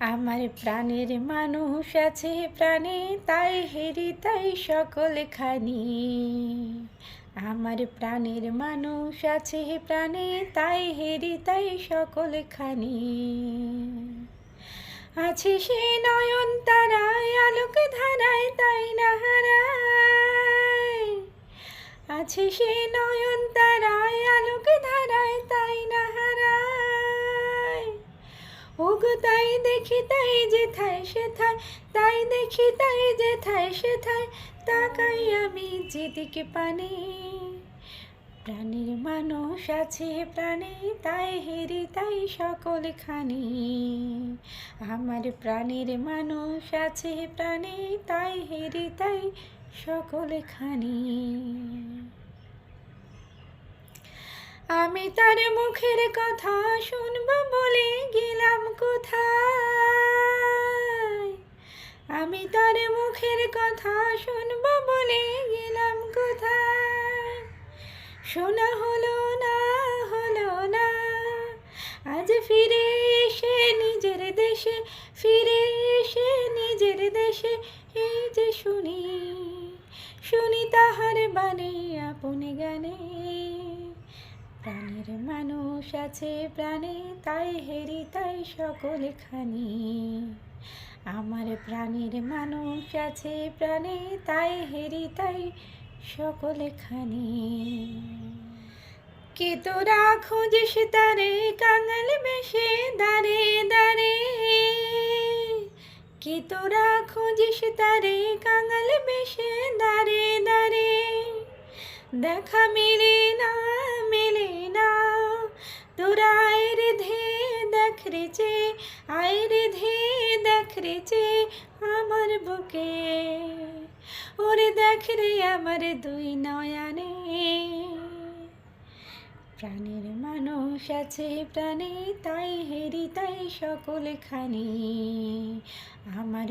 আমার প্রাণের মানুষ আছে প্রাণে, তাই হেরি তাই সকলখানি। আমার প্রাণের মানুষ আছে প্রাণে, তাই হেরি তাই সকলখানি। আছে সে নয়ন তারায় আলোক ধারায়, তাই না হারায়। আছে সে নয়ন তারায় আলোক ধারায়, তাই না হারায়। ওগো তাই দেখি তাই যেথায় সেথায়, তাই দেখি তাই যেথায় সেথায়, তাকাই আমি যেদিকে পানে। প্রাণের মানুষ আছে প্রাণে, তাই হেরি তাই সকলখানি। আমার প্রাণের মানুষ আছে প্রাণে, তাই হেরি তাই সকলখানি। আমি তার মুখের কথা শুনবো বলে গেলাম কোথায়। আমি তার মুখের কথা শুনবো বলে গেলাম কোথায়। শোনা হলো না, হলো না। আজ ফিরে এসে নিজের দেশে, ফিরে এসে নিজের দেশে, এই যে শুনি, শুনি তাহার বাণী আপন গানে। প্রাণের মানুষ আছে প্রাণে, তাই হেরি তাই সকলখানি। আমার প্রাণের মানুষ আছে প্রাণে, তাই হেরি তাই সকলখানি। কে তোরা খোঁজিস তারে কাঙাল বেশে দাঁড়ে দাঁড়ে। কে তোরা খোঁজিস তারে কাঙাল বেশে দাঁড়ে দাঁড়ে। দেখা মেলে না, মেলে না। তোরা আয় রে ধে দেখ রে চে, আয় রে ধে দেখ রে চে আমার বুকে। ওরে দেখ রে আমার দুই নয়নে। প্রাণের মানুষ আছে প্রাণে, তাই হেরি তাই সকলখানি। আমার